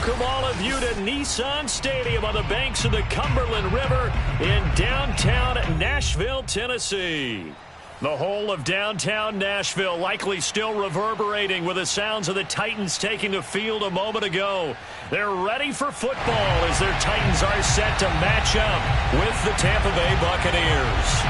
Welcome all of you to Nissan Stadium on the banks of the Cumberland River in downtown Nashville, Tennessee. The whole of downtown Nashville likely still reverberating with the sounds of the Titans taking the field a moment ago. They're ready for football as their Titans are set to match up with the Tampa Bay Buccaneers.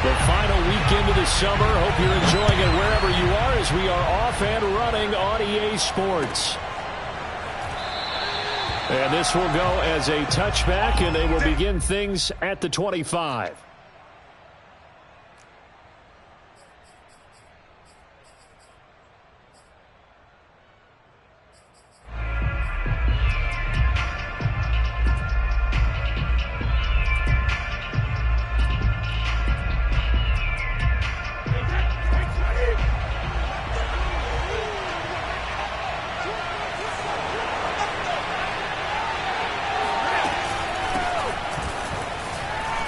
The final weekend of the summer. Hope you're enjoying it wherever you are as we are off and running on EA Sports. And this will go as a touchback, and they will begin things at the 25.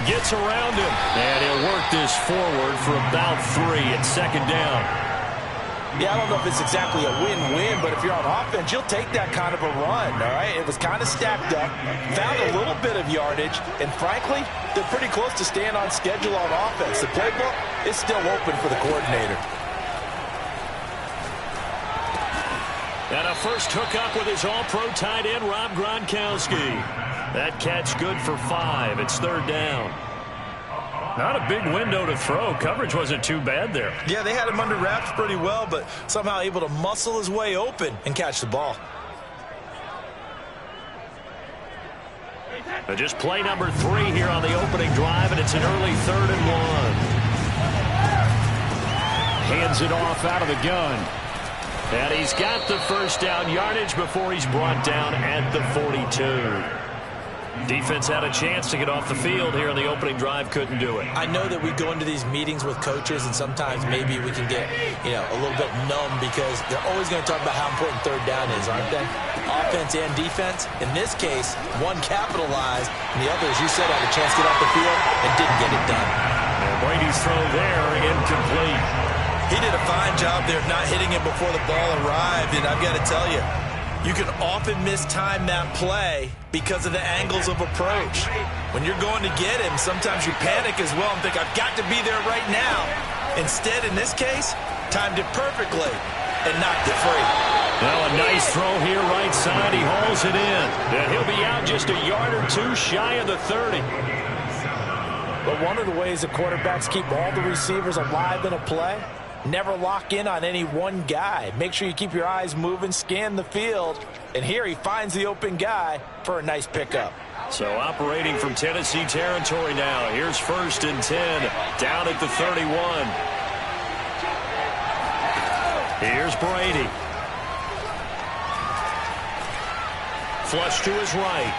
Gets around him, and he'll work this forward for about 3 at second down. Yeah, I don't know if it's exactly a win-win, but if you're on offense, you'll take that kind of a run, all right? It was kind of stacked up, found a little bit of yardage, and frankly, they're pretty close to staying on schedule on offense. The playbook is still open for the coordinator. And a first hookup with his all-pro tight end, Rob Gronkowski. That catch good for 5. It's third down. Not a big window to throw. Coverage wasn't too bad there. Yeah, they had him under wraps pretty well, but somehow able to muscle his way open and catch the ball. But just play number 3 here on the opening drive, and it's an early 3rd and 1. Hands it off out of the gun. And he's got the first down yardage before he's brought down at the 42. Defense had a chance to get off the field here in the opening drive, couldn't do it. I know that we go into these meetings with coaches, and sometimes maybe we can get, a little bit numb because they're always going to talk about how important third down is, aren't they? Offense and defense. In this case, one capitalized, and the other, as you said, had a chance to get off the field and didn't get it done. And Brady's throw there, incomplete. He did a fine job there of not hitting him before the ball arrived, and I've got to tell you, you can often mistime that play because of the angles of approach. When you're going to get him, sometimes you panic as well and think, I've got to be there right now. Instead, in this case, timed it perfectly and knocked it free. Well, a nice throw here right side. He hauls it in. And he'll be out just a yard or 2 shy of the 30. But one of the ways the quarterbacks keep all the receivers alive in a play, never lock in on any one guy. Make sure you keep your eyes moving, scan the field. And here he finds the open guy for a nice pickup. So operating from Tennessee territory now. Here's 1st and 10 down at the 31. Here's Brady. Flush to his right.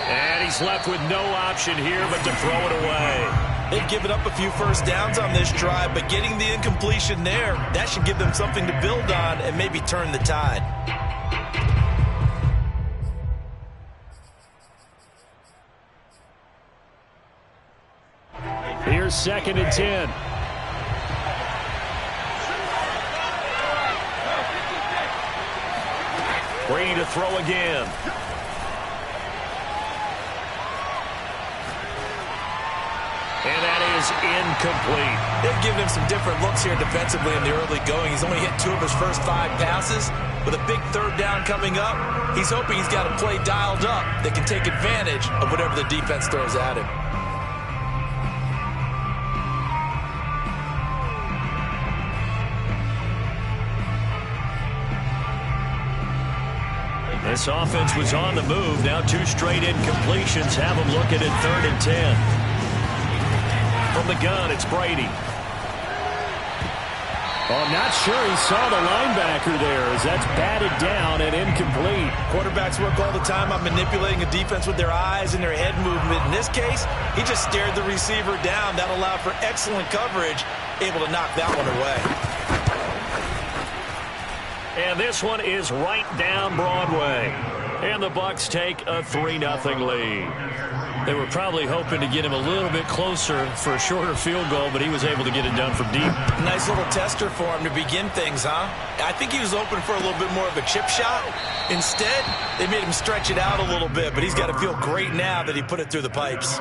And he's left with no option here but to throw it away. They've given up a few first downs on this drive, but getting the incompletion there, that should give them something to build on and maybe turn the tide. Here's 2nd and 10. Brady to throw again. And that is incomplete. They've given him some different looks here defensively in the early going. He's only hit 2 of his first 5 passes. With a big third down coming up, he's hoping he's got a play dialed up that can take advantage of whatever the defense throws at him. This offense was on the move. Now 2 straight incompletions have them looking at 3rd and 10. From the gun, it's Brady. Oh, I'm not sure he saw the linebacker there as that's batted down and incomplete. Quarterbacks work all the time on manipulating a defense with their eyes and their head movement. In this case, he just stared the receiver down. That allowed for excellent coverage, able to knock that one away. And this one is right down Broadway. And And the Bucs take a 3-0 lead. They were probably hoping to get him a little bit closer for a shorter field goal, but he was able to get it done from deep. Nice little tester for him to begin things, huh? I think he was open for a little bit more of a chip shot. Instead, they made him stretch it out a little bit, but he's got to feel great now that he put it through the pipes.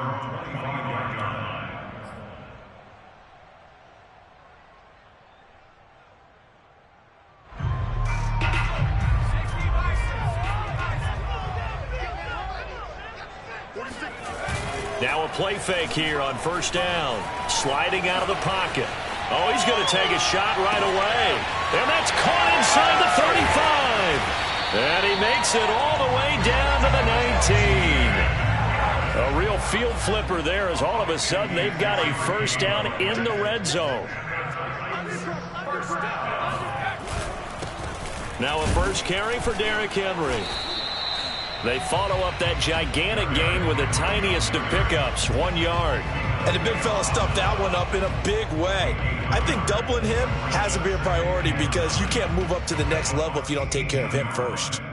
Now a play fake here on first down. Sliding out of the pocket. Oh, he's going to take a shot right away. And that's caught inside the 35. And he makes it all the way down to the 19. A real field flipper there as all of a sudden they've got a first down in the red zone. Now a first carry for Derrick Henry. They follow up that gigantic gain with the tiniest of pickups, 1 yard. And the big fella stuffed that one up in a big way. I think doubling him has to be a priority because you can't move up to the next level if you don't take care of him first.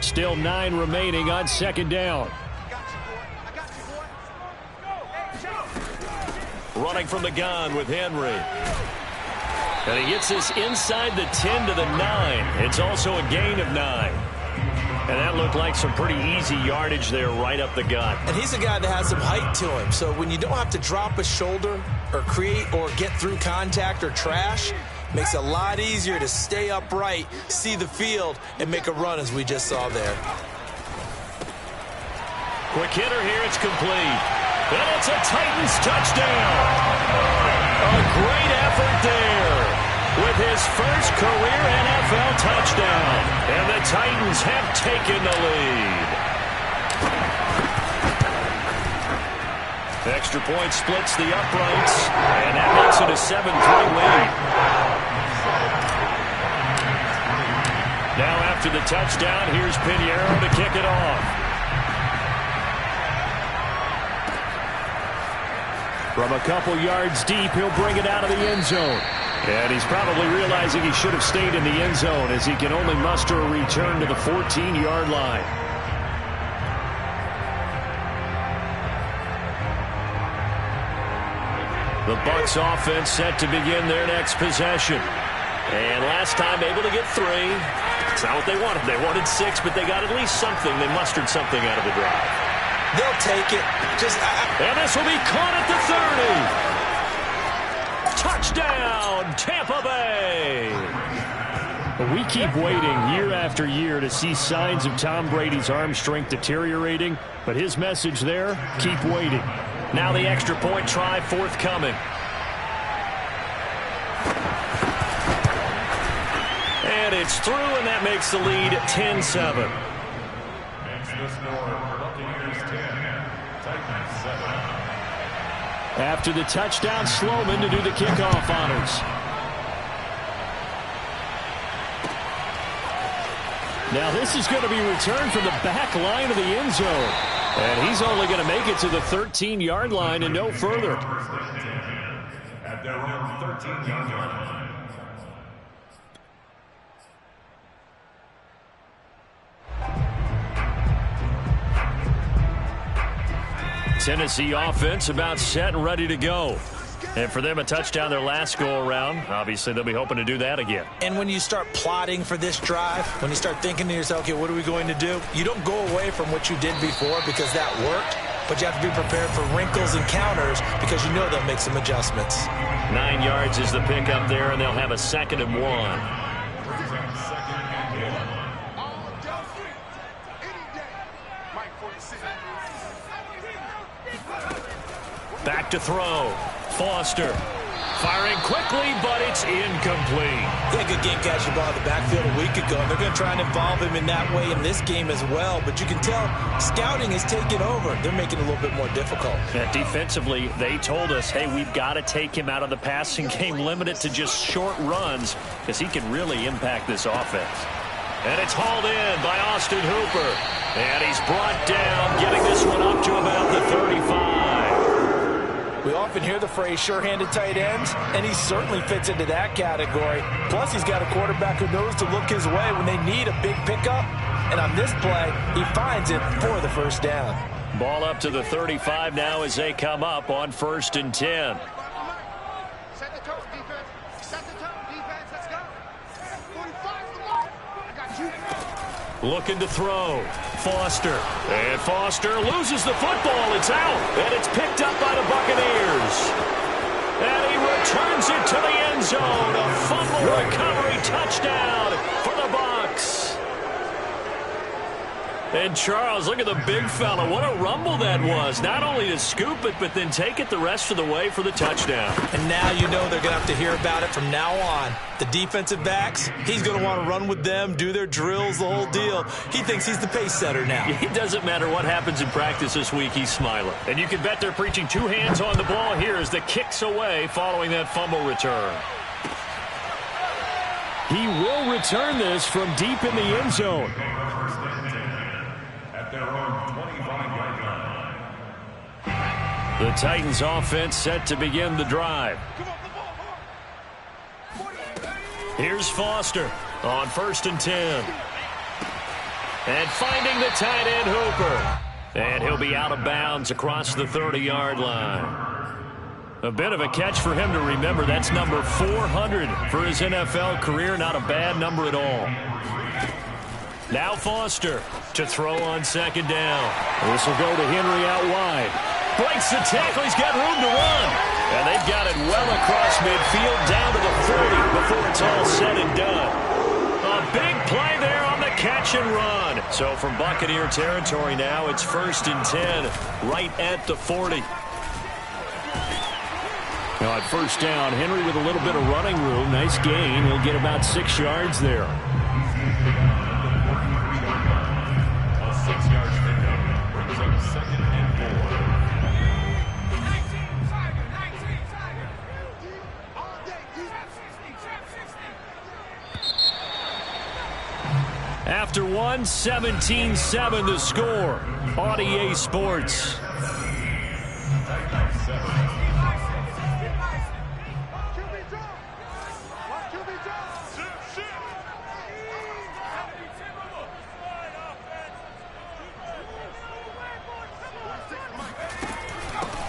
Still 9 remaining on second down. Running from the gun with Henry. And he gets this inside the 10 to the 9. It's also a gain of 9. And that looked like some pretty easy yardage there right up the gut. And he's a guy that has some height to him. So when you don't have to drop a shoulder or create or get through contact or trash, makes it a lot easier to stay upright, see the field, and make a run as we just saw there. Quick hitter here. It's complete. And it's a Titans touchdown. A great effort there with his first career NFL touchdown. And the Titans have taken the lead. Extra point splits the uprights, and that makes it a 7-3 lead. Now after the touchdown, here's Pinheiro to kick it off. From a couple yards deep, he'll bring it out of the end zone. And he's probably realizing he should have stayed in the end zone as he can only muster a return to the 14-yard line. The Bucs offense set to begin their next possession. And last time able to get 3. It's not what they wanted. They wanted 6, but they got at least something. They mustered something out of the drive. They'll take it. And this will be caught at the 30. Touchdown, Tampa Bay. We keep waiting year after year to see signs of Tom Brady's arm strength deteriorating, but his message there, keep waiting. Now the extra point try forthcoming. And it's through, and that makes the lead 10-7. After the touchdown, Sloman to do the kickoff honors. Now this is going to be returned from the back line of the end zone. And he's only going to make it to the 13-yard line and no further. At their own 13-yard line. Tennessee offense about set and ready to go. And for them, a touchdown their last go-around. Obviously, they'll be hoping to do that again. And when you start plotting for this drive, when you start thinking to yourself, okay, what are we going to do? You don't go away from what you did before because that worked, but you have to be prepared for wrinkles and counters because you know they'll make some adjustments. 9 yards is the pickup there, and they'll have a 2nd and 1. Back to throw. Foster firing quickly, but it's incomplete. Yeah, good game catching ball in the backfield a week ago. And they're going to try and involve him in that way in this game as well. But you can tell scouting is taking over. They're making it a little bit more difficult. Yeah, defensively, they told us, hey, we've got to take him out of the passing game, limit it to just short runs because he can really impact this offense. And it's hauled in by Austin Hooper. And he's brought down, getting this one up to about the 35. We often hear the phrase sure-handed tight ends, and he certainly fits into that category. Plus, he's got a quarterback who knows to look his way when they need a big pickup. And on this play, he finds it for the first down. Ball up to the 35 now as they come up on 1st and 10. Set the tone, defense. Set the tone, defense. Let's go. 45's the mark. I got you. Looking to throw. Foster. And Foster loses the football. It's out. And it's picked up by the Buccaneers. And he returns it to the end zone. A fumble recovery touchdown for the Bucs. And Charles, look at the big fella. What a rumble that was. Not only to scoop it, but then take it the rest of the way for the touchdown. And now you know they're going to have to hear about it from now on. The defensive backs, he's going to want to run with them, do their drills, the whole deal. He thinks he's the pace setter now. It doesn't matter what happens in practice this week, he's smiling. And you can bet they're preaching 2 hands on the ball here as the kick's away following that fumble return. He will return this from deep in the end zone. The Titans offense set to begin the drive. Here's Foster on 1st and 10. And finding the tight end Hooper. And he'll be out of bounds across the 30-yard line. A bit of a catch for him to remember. That's number 400 for his NFL career. Not a bad number at all. Now Foster to throw on 2nd down. This will go to Henry out wide. Breaks the tackle. He's got room to run. And they've got it well across midfield down to the 40 before it's all said and done. A big play there on the catch and run. So from Buccaneer territory now, it's 1st and 10 right at the 40. Now at 1st down, Henry with a little bit of running room. Nice gain. He'll get about 6 yards there. After one, 17-7 the score. On EA Sports.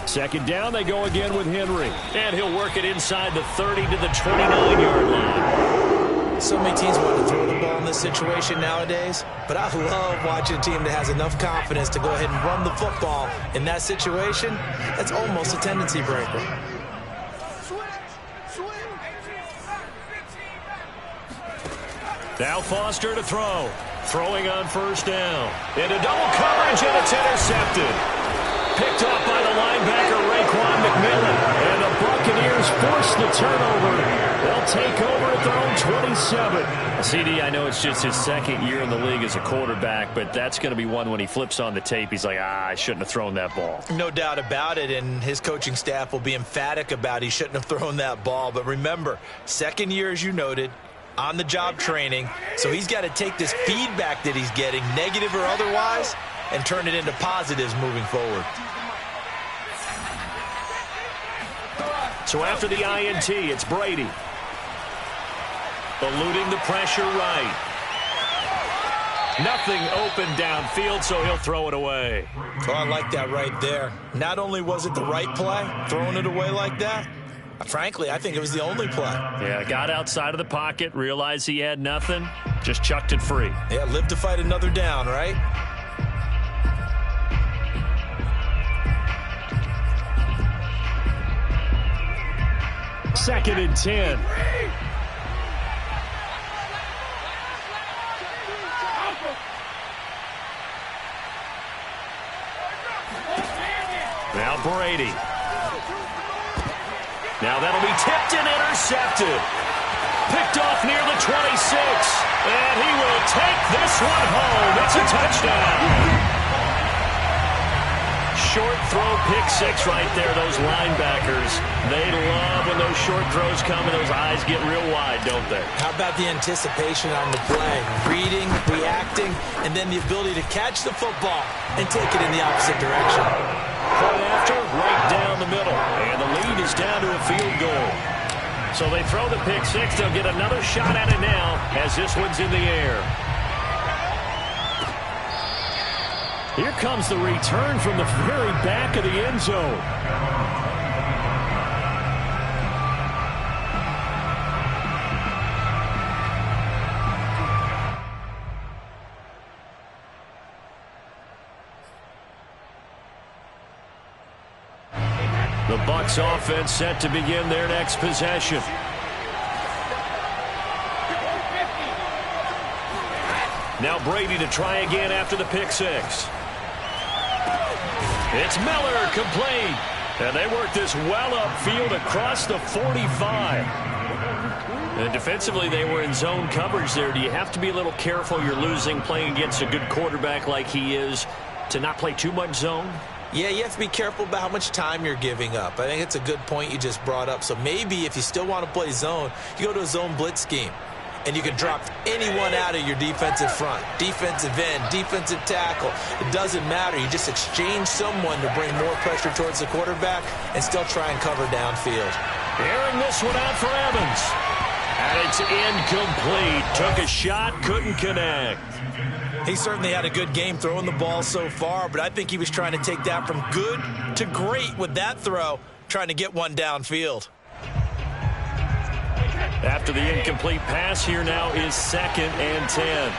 Second down, they go again with Henry. And he'll work it inside the 30 to the 29-yard line. So many teams want to throw the ball in this situation nowadays, but I love watching a team that has enough confidence to go ahead and run the football. In that situation, that's almost a tendency breaker. Now Foster to throw. Throwing on 1st down. Into double coverage, and it's intercepted. Picked off by the linebacker, Raekwon McMillan. And the Buccaneers force the turnover. They'll take over at their own 27. CD, I know it's just his 2nd year in the league as a quarterback, but that's going to be one when he flips on the tape. He's like, I shouldn't have thrown that ball. No doubt about it, and his coaching staff will be emphatic about he shouldn't have thrown that ball. But remember, 2nd year, as you noted, on-the-job training, so he's got to take this feedback that he's getting, negative or otherwise, and turn it into positives moving forward. So after the INT, it's Brady. Eluding the pressure right. Nothing open downfield, so he'll throw it away. Oh, I like that right there. Not only was it the right play, throwing it away like that, frankly, I think it was the only play. Yeah, got outside of the pocket, realized he had nothing, just chucked it free. Yeah, live to fight another down, right? Second and 10. Now Brady. Now that'll be tipped and intercepted. Picked off near the 26. And he will take this one home. It's a touchdown. Short throw, pick 6 right there. Those linebackers, they love when those short throws come and those eyes get real wide, don't they? How about the anticipation on the play? Reading, reacting, and then the ability to catch the football and take it in the opposite direction. Point after, right down the middle. And the lead is down to a field goal. So they throw the pick six. They'll get another shot at it now as this one's in the air. Here comes the return from the very back of the end zone. The Bucs offense set to begin their next possession. Now Brady to try again after the pick six. It's Miller, complete. And they work this well upfield across the 45. And defensively, they were in zone coverage there. Do you have to be a little careful? You're losing playing against a good quarterback like he is to not play too much zone? Yeah, you have to be careful about how much time you're giving up. I think it's a good point you just brought up. So maybe if you still want to play zone, you go to a zone blitz scheme. And you can drop anyone out of your defensive front. Defensive end, defensive tackle. It doesn't matter. You just exchange someone to bring more pressure towards the quarterback and still try and cover downfield. Airing this one out for Evans. And it's incomplete. Took a shot, couldn't connect. He certainly had a good game throwing the ball so far, but I think he was trying to take that from good to great with that throw, trying to get one downfield. After the incomplete pass, here now is 2nd and 10.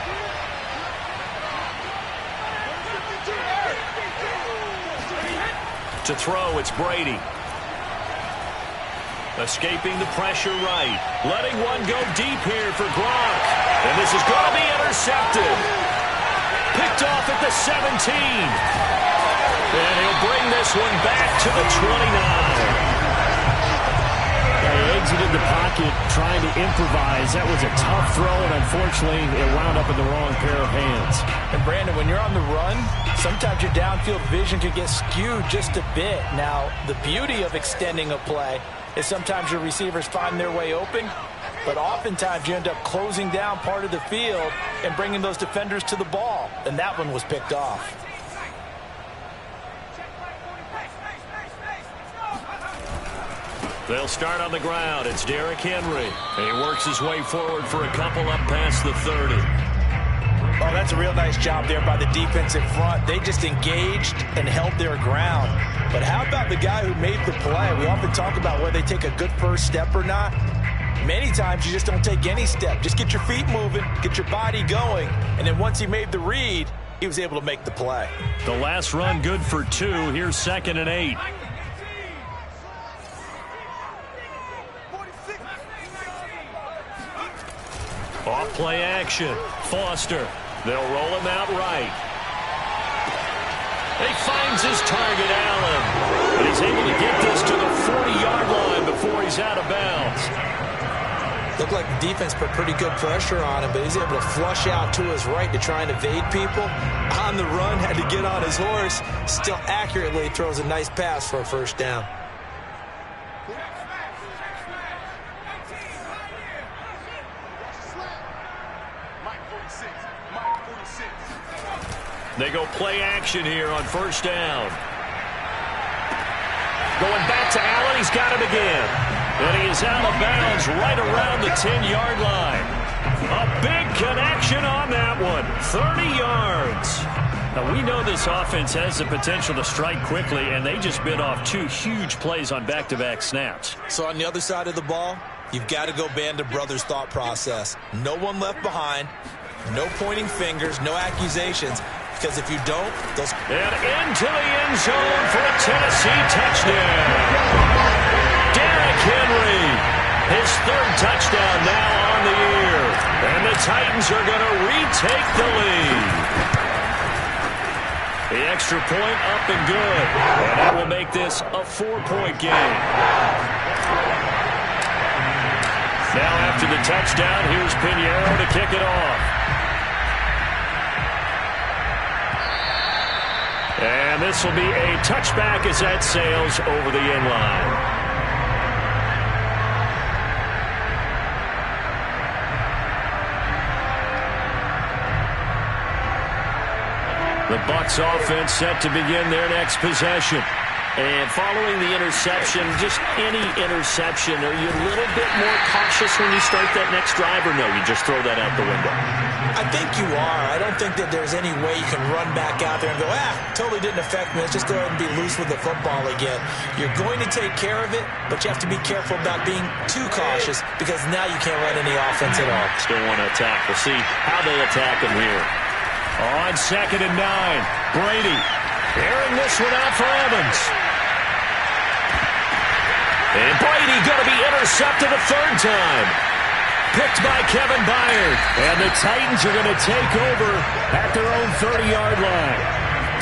To throw, it's Brady. Escaping the pressure right. Letting one go deep here for Gronk. And this is going to be intercepted. Picked off at the 17. And he'll bring this one back to the 29. He exited the pocket trying to improvise. That was a tough throw, and unfortunately, it wound up in the wrong pair of hands. And, Brandon, when you're on the run, sometimes your downfield vision can get skewed just a bit. Now, the beauty of extending a play is sometimes your receivers find their way open, but oftentimes you end up closing down part of the field and bringing those defenders to the ball, and that one was picked off. They'll start on the ground. It's Derrick Henry. And he works his way forward for a couple up past the 30. Oh, that's a real nice job there by the defensive front. They just engaged and held their ground. But how about the guy who made the play? We often talk about whether they take a good first step or not. Many times you just don't take any step. Just get your feet moving, get your body going, and then once he made the read, he was able to make the play. The last run good for 2. Here's 2nd and 8. Off play action. Foster. They'll roll him out right. He finds his target, Allen. And he's able to get this to the 40-yard line before he's out of bounds. Looked like the defense put pretty good pressure on him, but he's able to flush out to his right to try and evade people. On the run, had to get on his horse. Still accurately throws a nice pass for a first down. They go play action here on first down. Going back to Allen. He's got it again. And he is out of bounds right around the 10-yard line. A big connection on that one. 30 yards. Now, we know this offense has the potential to strike quickly, and they just bit off 2 huge plays on back-to-back snaps. So on the other side of the ball, you've got to go Band of Brothers thought process. No one left behind. No pointing fingers. No accusations. Because if you don't, those... And into the end zone for a Tennessee touchdown. Derrick Henry, his 3rd touchdown now on the year. And the Titans are going to retake the lead. The extra point up and good. And that will make this a 4-point game. Now after the touchdown, here's Pinheiro to kick it off. And this will be a touchback as that sails over the end line. The Bucs offense set to begin their next possession. And following the interception, just any interception, are you a little bit more cautious when you start that next drive, or no, you just throw that out the window? I think you are. I don't think that there's any way you can run back out there and go, totally didn't affect me. Let's just go ahead and be loose with the football again. You're going to take care of it, but you have to be careful about being too cautious because now you can't run any offense at all. Still want to attack. We'll see how they attack him here. On 2nd and 9, Brady airing this one out for Evans. And Brady going to be intercepted a 3rd time. Picked by Kevin Byard. And the Titans are going to take over at their own 30-yard line.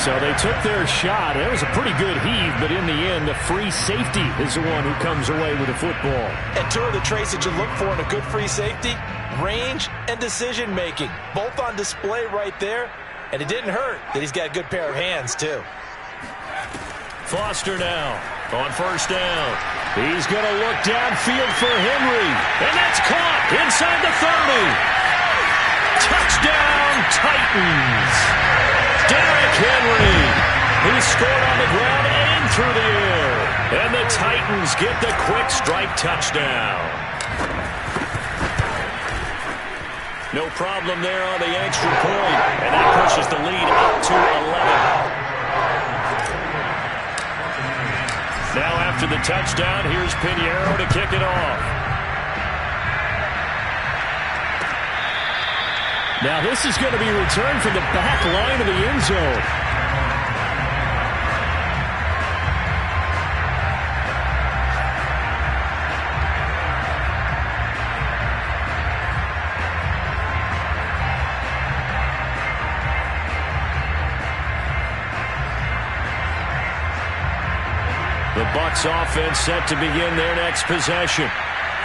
So they took their shot. It was a pretty good heave, but in the end, the free safety is the one who comes away with the football. And two of the traits that you look for in a good free safety, range and decision-making. Both on display right there. And it didn't hurt that he's got a good pair of hands, too. Foster now on 1st down. He's going to look downfield for Henry. And that's caught inside the 30. Touchdown, Titans. Derrick Henry. He scored on the ground and through the air. And the Titans get the quick strike touchdown. No problem there on the extra point. And that pushes the lead up to 11. Now after the touchdown, here's Pinheiro to kick it off. Now this is going to be returned from the back line of the end zone. The Bucs offense set to begin their next possession.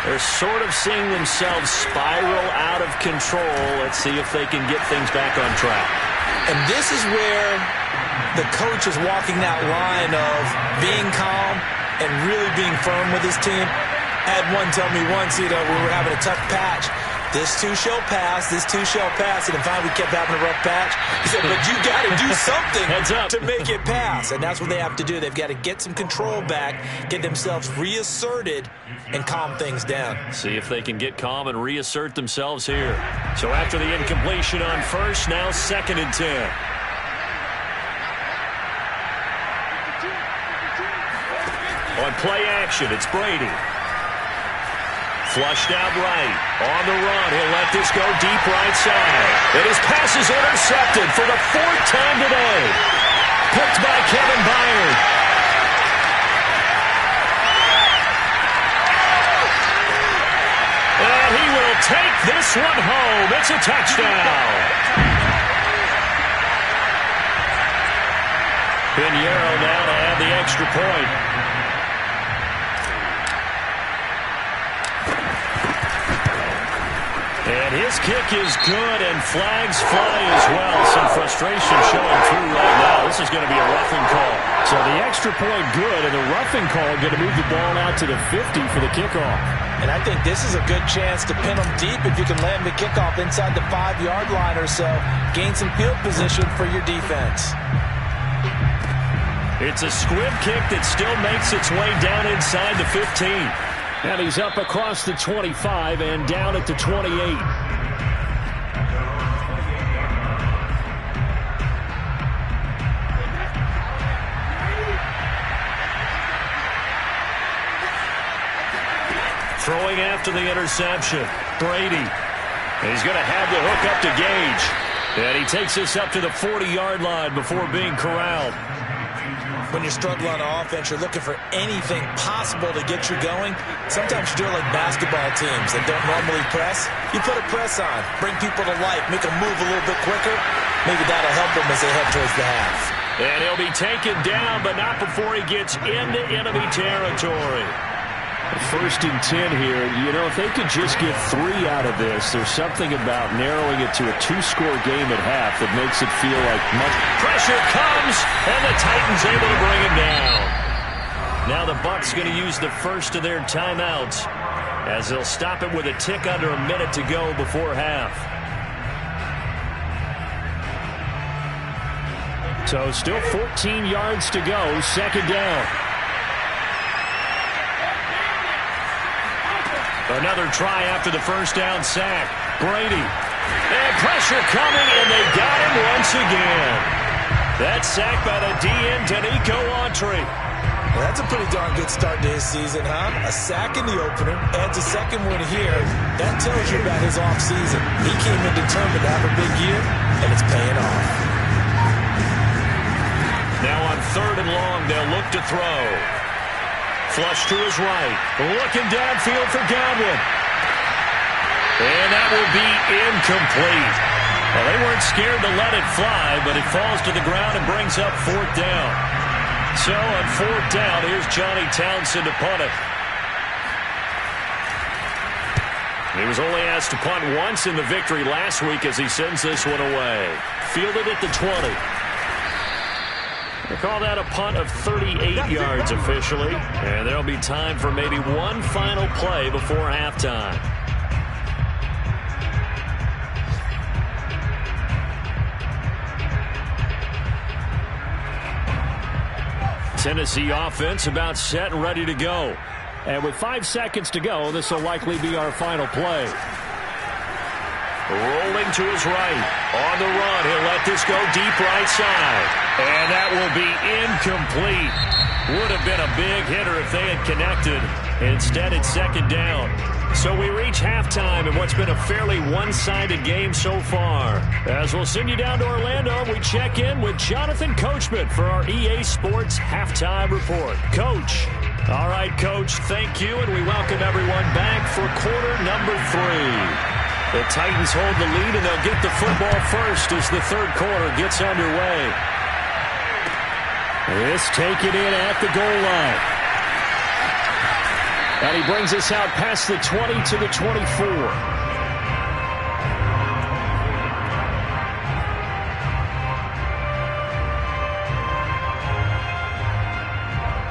They're sort of seeing themselves spiral out of control. Let's see if they can get things back on track. And this is where the coach is walking that line of being calm and really being firm with his team. I had one tell me once, we were having a tough patch. This too shall pass, this too shall pass. And finally we kept having a rough patch. He said, but you got to do something to make it pass. And that's what they have to do. They've got to get some control back, get themselves reasserted, and calm things down. See if they can get calm and reassert themselves here. So after the incompletion on 1st, now 2nd and 10. On play action, it's Brady. Flushed out right. On the run, he'll let this go deep right side. And his pass is intercepted for the 4th time today. Picked by Kevin Byard. And he will take this one home. It's a touchdown. Pinheiro now to add the extra point. And his kick is good, and flags fly as well. Some frustration showing through right now. This is going to be a roughing call. So the extra point good, and the roughing call going to move the ball out to the 50 for the kickoff. And I think this is a good chance to pin them deep if you can land the kickoff inside the 5-yard line or so. Gain some field position for your defense. It's a squib kick that still makes its way down inside the 15. And he's up across the 25 and down at the 28. Throwing after the interception, Brady. And he's going to have the hook up to Gage. And he takes this up to the 40-yard line before being corraled. When you're struggling on offense, you're looking for anything possible to get you going. Sometimes you do it like basketball teams that don't normally press. You put a press on, bring people to life, make them move a little bit quicker. Maybe that'll help them as they head towards the half. And he'll be taken down, but not before he gets into enemy territory. 1st and 10 here. If they could just get 3 out of this, there's something about narrowing it to a 2-score game at half that makes it feel like much. Pressure comes, and the Titans able to bring him down. Now the Bucs going to use the first of their timeouts as they'll stop it with a tick under a minute to go before half. So still 14 yards to go, second down. Another try after the first down sack. Brady. And pressure coming, and they got him once again. That sack by the DN, Danico Autry. Well, that's a pretty darn good start to his season, huh? A sack in the opener, adds a second one here. That tells you about his offseason. He came in determined to have a big year, and it's paying off. Now on 3rd and long, they'll look to throw. Flush to his right. Looking downfield for Godwin. And that will be incomplete. Well, they weren't scared to let it fly, but it falls to the ground and brings up 4th down. So on 4th down, here's Johnny Townsend to punt it. He was only asked to punt once in the victory last week as he sends this one away. Fielded at the 20. They call that a punt of 38 yards officially. And there'll be time for maybe one final play before halftime. Tennessee offense about set and ready to go. And with 5 seconds to go, this will likely be our final play. Rolling to his right. On the run, he'll let this go deep right side. And that will be incomplete. Would have been a big hitter if they had connected. Instead, it's second down. So we reach halftime in what's been a fairly one-sided game so far. As we'll send you down to Orlando, we check in with Jonathan Coachman for our EA Sports Halftime Report. Coach. All right, Coach, thank you, and we welcome everyone back for quarter number 3. The Titans hold the lead, and they'll get the football first as the third quarter gets underway. This taken in at the goal line. And he brings us out past the 20 to the 24.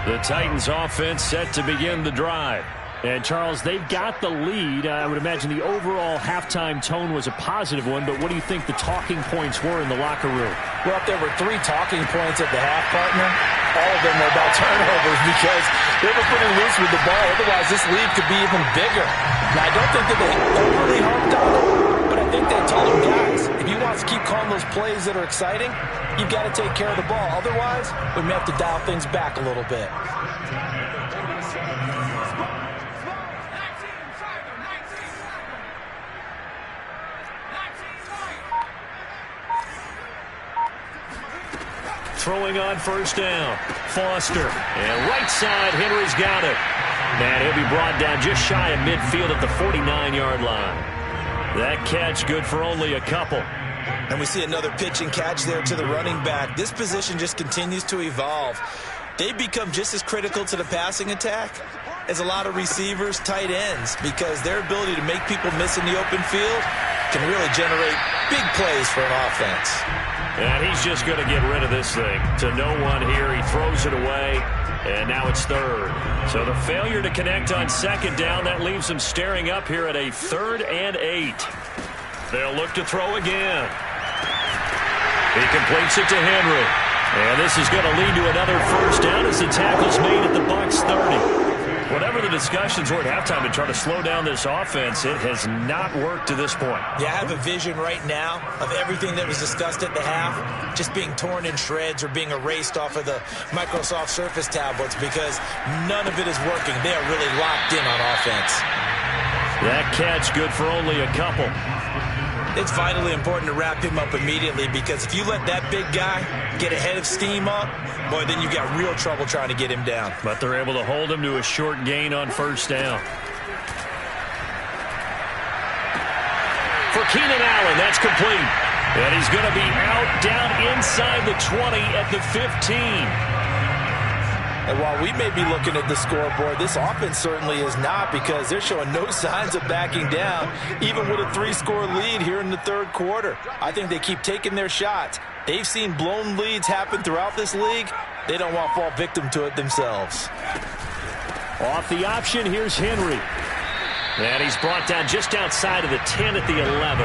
The Titans offense set to begin the drive. And, Charles, they've got the lead. I would imagine the overall halftime tone was a positive one, but what do you think the talking points were in the locker room? Well, if there were 3 talking points at the half, partner, all of them were about turnovers because they were pretty loose with the ball. Otherwise, this lead could be even bigger. Now, I don't think that they overly harped on it, but I think they told them, guys, if you want to keep calling those plays that are exciting, you've got to take care of the ball. Otherwise, we may have to dial things back a little bit. Throwing on first down. Foster. And right side, Henry's got it. And he'll be brought down just shy of midfield at the 49-yard line. That catch good for only a couple. And we see another pitch and catch there to the running back. This position just continues to evolve. They become just as critical to the passing attack as a lot of receivers, tight ends, because their ability to make people miss in the open field can really generate big plays for an offense. And he's just going to get rid of this thing. To no one here. He throws it away. And now it's third. So the failure to connect on second down, that leaves him staring up here at a 3rd and 8. They'll look to throw again. He completes it to Henry. And this is going to lead to another first down as the tackle's made at the Bucs 30. Whatever the discussions were at halftime to try to slow down this offense, it has not worked to this point. Yeah, I have a vision right now of everything that was discussed at the half just being torn in shreds or being erased off of the Microsoft Surface tablets because none of it is working. They are really locked in on offense. That catch good for only a couple. It's vitally important to wrap him up immediately because if you let that big guy get ahead of steam up, boy, then you've got real trouble trying to get him down. But they're able to hold him to a short gain on first down. For Keenan Allen, that's complete. And he's going to be out down inside the 20 at the 15. And while we may be looking at the scoreboard, this offense certainly is not because they're showing no signs of backing down, even with a 3-score lead here in the third quarter. I think they keep taking their shots. They've seen blown leads happen throughout this league. They don't want to fall victim to it themselves. Off the option, here's Henry. And he's brought down just outside of the 10 at the 11.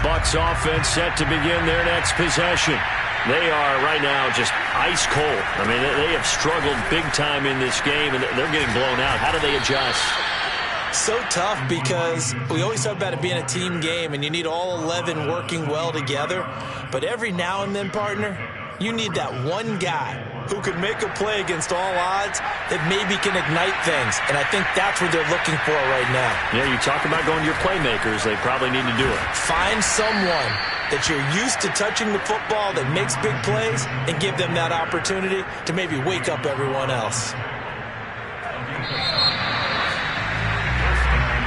Bucs offense set to begin their next possession. They are right now just ice cold. I mean, they have struggled big time in this game, and they're getting blown out. How do they adjust? So tough because we always talk about it being a team game, and you need all 11 working well together. But every now and then, partner, you need that one guy who can make a play against all odds that maybe can ignite things. And I think that's what they're looking for right now. Yeah, you talk about going to your playmakers. They probably need to do it. Find someone that you're used to touching the football that makes big plays and give them that opportunity to maybe wake up everyone else.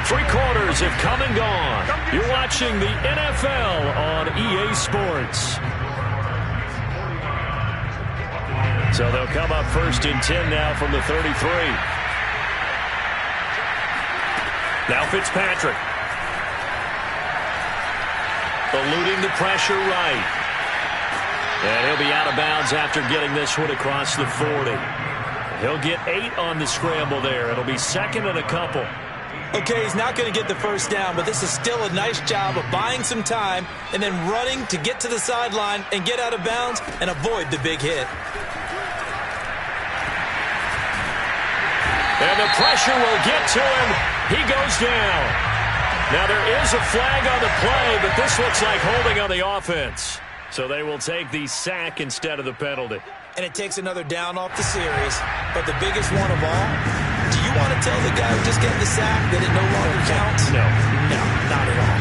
3 quarters have come and gone. You're watching the NFL on EA Sports. So they'll come up 1st and 10 now from the 33. Now Fitzpatrick. Eluding the pressure right. And he'll be out of bounds after getting this one across the 40. He'll get 8 on the scramble there. It'll be 2nd and a couple. Okay, he's not going to get the first down, but this is still a nice job of buying some time and then running to get to the sideline and get out of bounds and avoid the big hit. And the pressure will get to him. He goes down. Now there is a flag on the play, but this looks like holding on the offense. So they will take the sack instead of the penalty. And it takes another down off the series. But the biggest one of all, do you want to tell the guy who just got the sack that it no longer counts? No. No, not at all.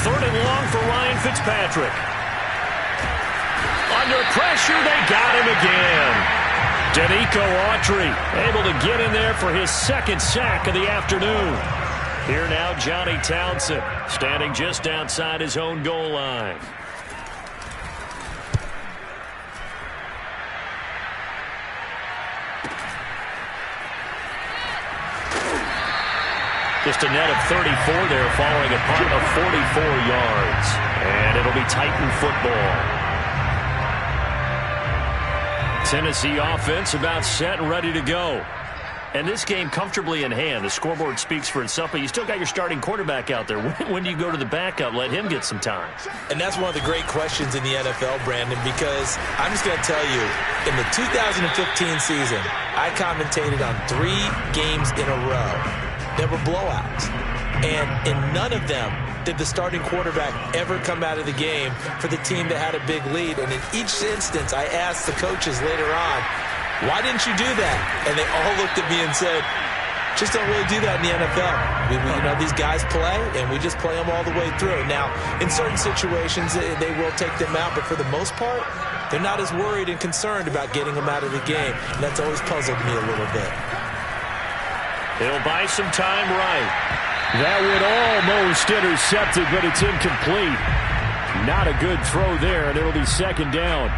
3rd and long for Ryan Fitzpatrick. Under pressure, they got him again. Danico Autry able to get in there for his 2nd sack of the afternoon. Here now, Johnny Townsend standing just outside his own goal line. Just a net of 34 there following a punt of 44 yards. And it'll be Titan football. Tennessee offense about set and ready to go. And this game comfortably in hand. The scoreboard speaks for itself, but you still got your starting quarterback out there. When do you go to the backup, let him get some time? And that's one of the great questions in the NFL, Brandon, because I'm just going to tell you, in the 2015 season, I commentated on 3 games in a row that were blowouts. And in none of them did the starting quarterback ever come out of the game for the team that had a big lead. And in each instance, I asked the coaches later on, why didn't you do that? And they all looked at me and said, just don't really do that in the NFL. You know, these guys play, and we just play them all the way through. Now, in certain situations, they will take them out, but for the most part, they're not as worried and concerned about getting them out of the game. And that's always puzzled me a little bit. He'll buy some time right. That would almost intercept it, but it's incomplete. Not a good throw there, and it'll be 2nd down.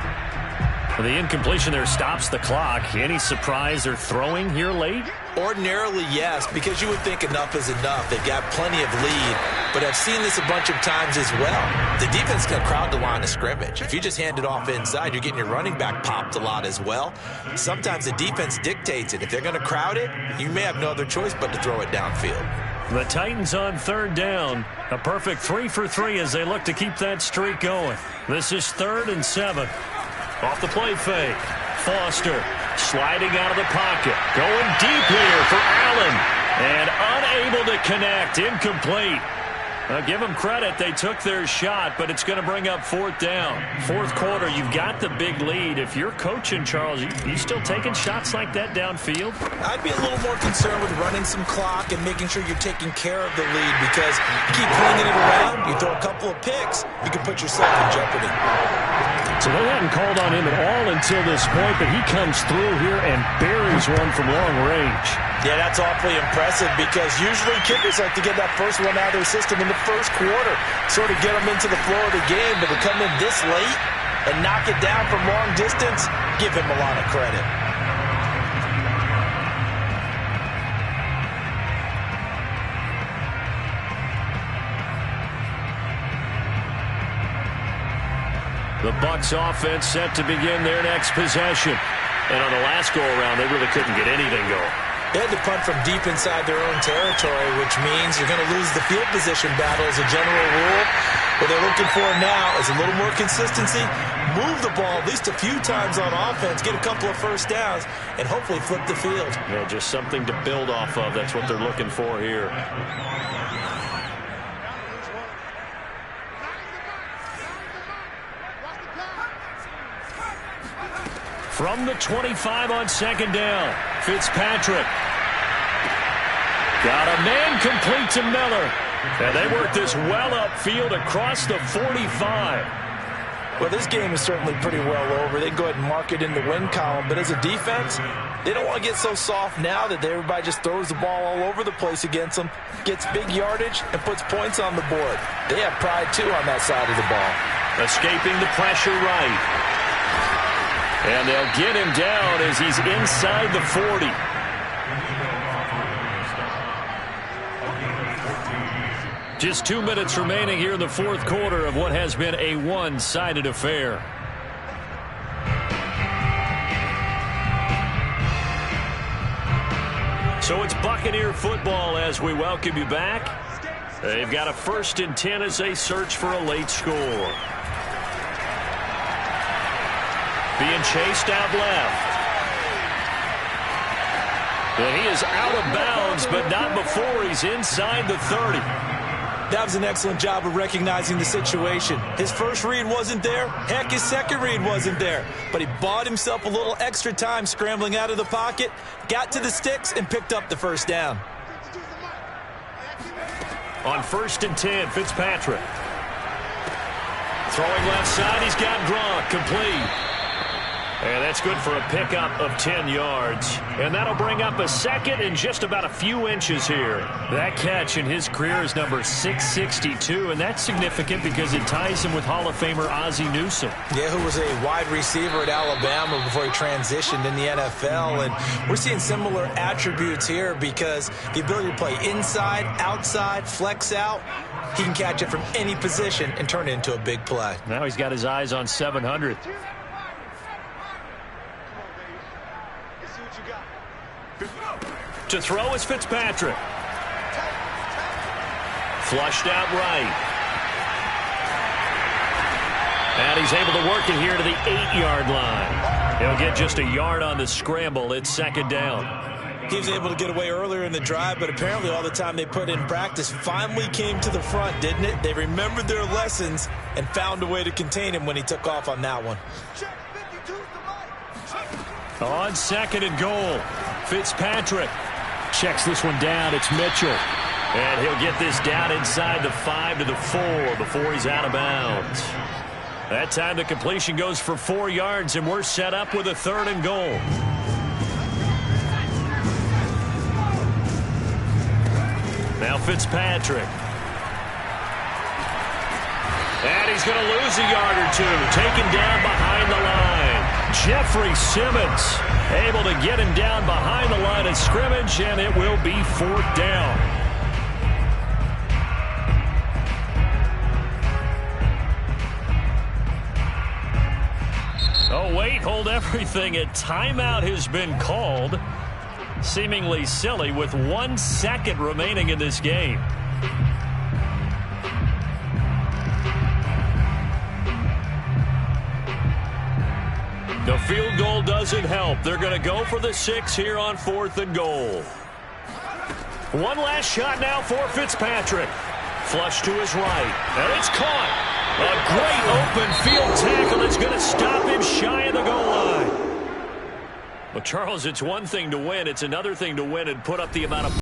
The incompletion there stops the clock. Any surprise they're throwing here late? Ordinarily, yes, because you would think enough is enough. They've got plenty of lead, but I've seen this a bunch of times as well. The defense can crowd the line of scrimmage. If you just hand it off inside, you're getting your running back popped a lot as well. Sometimes the defense dictates it. If they're going to crowd it, you may have no other choice but to throw it downfield. The Titans on 3rd down. A perfect 3 for 3 as they look to keep that streak going. This is 3rd and 7. Off the play fake. Foster sliding out of the pocket. Going deep here for Allen. And unable to connect. Incomplete. Give them credit. They took their shot, but it's going to bring up 4th down. 4th quarter, you've got the big lead. If you're coaching, Charles, you still taking shots like that downfield? I'd be a little more concerned with running some clock and making sure you're taking care of the lead, because you keep flinging it around, you throw a couple of picks, you can put yourself in jeopardy. So they hadn't called on him at all until this point, but he comes through here and buries one from long range. Yeah, that's awfully impressive, because usually kickers like to get that first one out of their system in the first quarter, sort of get them into the flow of the game, but to come in this late and knock it down from long distance, give him a lot of credit. The Bucs offense set to begin their next possession. And on the last go-around, they really couldn't get anything going. They had to punt from deep inside their own territory, which means you're going to lose the field position battle as a general rule. What they're looking for now is a little more consistency, move the ball at least a few times on offense, get a couple of first downs, and hopefully flip the field. Yeah, just something to build off of. That's what they're looking for here. From the 25 on second down, Fitzpatrick. Got a man complete to Miller. And they work this well upfield across the 45. Well, this game is certainly pretty well over. They go ahead and mark it in the win column. But as a defense, they don't want to get so soft now that everybody just throws the ball all over the place against them, gets big yardage, and puts points on the board. They have pride, too, on that side of the ball. Escaping the pressure right. And they'll get him down as he's inside the 40. Just 2 minutes remaining here in the fourth quarter of what has been a one-sided affair. So it's Buccaneer football as we welcome you back. They've got a 1st and 10 as they search for a late score. Being chased out left. And he is out of bounds, but not before he's inside the 30. That was an excellent job of recognizing the situation. His first read wasn't there. Heck, his second read wasn't there. But he bought himself a little extra time scrambling out of the pocket, got to the sticks, and picked up the first down. On 1st and 10, Fitzpatrick. Throwing left side, he's got Gronk complete. And that's good for a pickup of 10 yards. And that'll bring up a second and just about a few inches here. That catch in his career is number 662, and that's significant because it ties him with Hall of Famer Ozzie Newsome. Yeah, who was a wide receiver at Alabama before he transitioned in the NFL. And we're seeing similar attributes here because the ability to play inside, outside, flex out, he can catch it from any position and turn it into a big play. Now he's got his eyes on 700. To throw is Fitzpatrick. Flushed out right. And he's able to work it here to the 8-yard line. He'll get just a yard on the scramble. It's second down. He was able to get away earlier in the drive, but apparently all the time they put in practice finally came to the front, didn't it? They remembered their lessons and found a way to contain him when he took off on that one. On 2nd and goal, Fitzpatrick checks this one down. It's Mitchell. And he'll get this down inside the 5 to the 4 before he's out of bounds. That time the completion goes for 4 yards, and we're set up with a 3rd and goal. Now Fitzpatrick. And he's going to lose a yard or two. Taken down behind the line. Jeffrey Simmons able to get him down behind the line of scrimmage, and it will be 4th down. Oh, wait, hold everything. A timeout has been called. Seemingly silly with 1 second remaining in this game. The field goal doesn't help. They're going to go for the 6 here on 4th and goal. One last shot now for Fitzpatrick. Flush to his right. And it's caught. A great open field tackle is going to stop him shy of the goal line. Well, Charles, it's one thing to win. It's another thing to win and put up the amount of